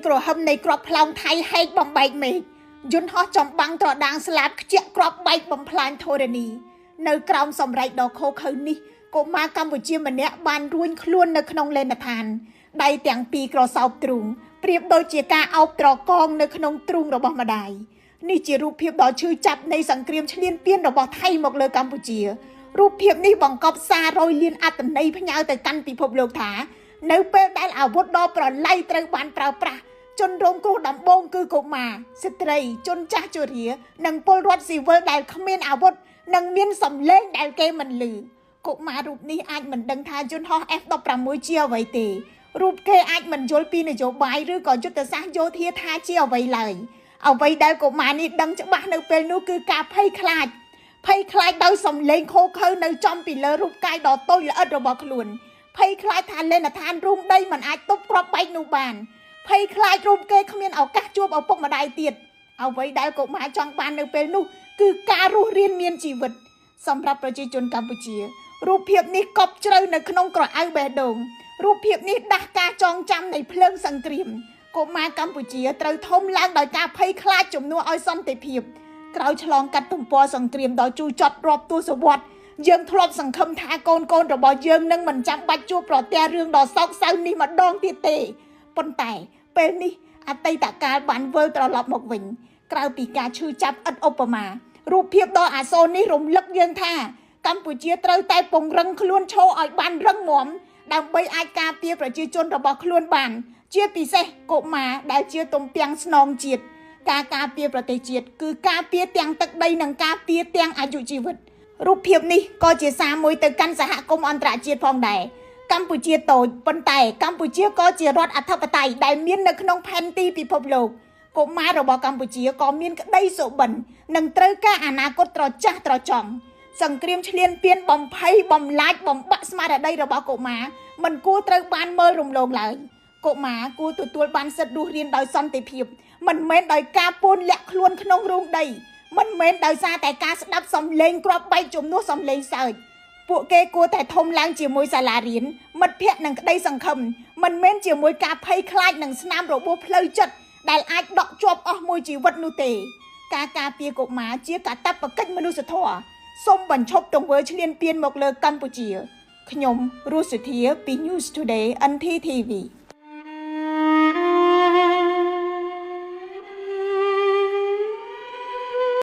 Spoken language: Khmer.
ក្រហមនៃក្របផ្លោងថៃហែកបំបែកមេឃយន្តហោះចំបាំងត្រដាងស្លាបខ្ជាក់ក្របបែកបំផ្លាញធរណីនៅក្រោមសម្រែកដ៏ខូខើនេះកុមារកម្ពុជាម្នាក់បានរួញខ្លួននៅក្នុងលេនដ្ឋានដៃទាំងពីរក្រសោបទ្រូងប្រៀបដូចជាការអោបត្រកងនៅក្នុងទ្រូងរបស់ម្ដាយនេះជារូបភាពដ៏ឈឺចាប់នៃសង្គ្រាមឈ្លានពានរបស់ថៃមកលើកម្ពុជារូបភាពនេះបង្កប់សាររយលានអត្ថន័យផ្ញើទៅកាន់ពិភពលោកថានៅពេលដែលអាវុធដ៏ប្រឡ័យត្រូវបានប្រើប្រាស់ជនរងគ្រោះដំបូងគឺកុមារស្ត្រីជនចាស់ជរានិងពលរដ្ឋស៊ីវិលដែលគ្មានអាវុធនិងមានសម្លេងដែលគេមិនឮកុមាររូបនេះអាចមិនដឹងថាយន្តហោះ F16 ជាអ្វីទេរូបគេអាចមិនយល់ពីនយោបាយឬក៏យុទ្ធសាស្ត្រយោធាថាជាអ្វីឡើយអ្វីដែលកុមារនេះដឹងច្បាស់នៅពេលនោះគឺការភ័យខ្លាចដោយសម្លេងខូខើនៅចំពីលើរូបកាយដ៏តូចល្អិតរបស់ខ្លួនភ័យខ្លាចថាលេនដ្ឋានរូងដីមិនអាចទប់គ្រាប់បែកនោះបានភ័យខ្លាចរូបគេគ្មានឱកាសជួបឪពុកម្ដាយទៀតអ្វីដែលកុមារចង់បាននៅពេលនោះគឺការរស់រានមានជីវិតសម្រាប់ប្រជាជនកម្ពុជារូបភាពនេះកប់ជ្រៅនៅក្នុងក្រអៅបេះដូងរូបភាពនេះដាស់ការចងចាំនៃភ្លើងសង្គ្រាមកុមារកម្ពុជាត្រូវធំឡើងដោយការភ័យខ្លាចជំនួសឲ្យសន្តិភាពក្រោយឆ្លងកាត់ទំព័រសង្គ្រាមដ៏ជូរចត់រាប់ទសវត្សរ៍យើងធ្លាប់សង្ឃឹមថាកូនរបស់យើងនឹងមិនចាំបាច់ជួបប្រទះរឿងដ៏សោកសៅនេះម្ដងទៀតទេប៉ុន្តែពេលនេះអតីតកាលបានវិលត្រឡប់មកវិញក្រៅពីការឈឺចាប់ឥតឧបមារូបភាពដ៏អាសូរនេះរំលឹកយើងថាកម្ពុជាត្រូវតែពង្រឹងខ្លួនឈរឲ្យបានរឹងមាំដើម្បីអាចការពារប្រជាជនរបស់ខ្លួនបានជាពិសេសកុមារដែលជាទំពាំងស្នងជាតិការការពារប្រទេសជាតិគឺការពារទាំងទឹកដីនិងការពារទាំងអាយុជីវិតរូបភាពនេះក៏ជាសារមួយទៅកាន់សហគមន៍អន្តរជាតិផងដែរកម្ពុជាតូចប៉ុន្តែកម្ពុជាក៏ជារដ្ឋអធិបតេយ្យដែលមាននៅក្នុងផែនទីពិភពលោកកុមាររបស់កម្ពុជាក៏មានក្តីសុបិននិងត្រូវការអនាគតត្រចះត្រចង់សង្គ្រាមឈ្លានពានបំភ័យបំឡាចបំបាក់ស្មារតីរបស់កុមារមិនគួរត្រូវបានមើលរំលងឡើយកុមារគួរទទួលបានសិទ្ធិរស់រានដោយសន្តិភាពមិនមែនដោយការពូនលាក់ខ្លួនក្នុងរោងដីមិនមែនដោយសារតែការស្ដាប់សំឡេងគ្រាប់បែកជំនួសសំឡេងសើចពួកគេគួរតែធំឡើងជាមួយសាលារៀនមិត្តភ័ក្តិនិងក្តីសង្ឃឹមមិនមែនជាមួយការភ័យខ្លាចនិងស្នាមរបួសផ្លូវចិត្តដែលអាចដកជាប់អស់មួយជីវិតនោះទេការការពារកុមារជាកាតព្វកិច្ចមនុស្សធម៌សូមបញ្ឈប់ទង្វើឈ្លានពានមកលើកម្ពុជាខ្ញុំរស់សុធាពី News Today NTTV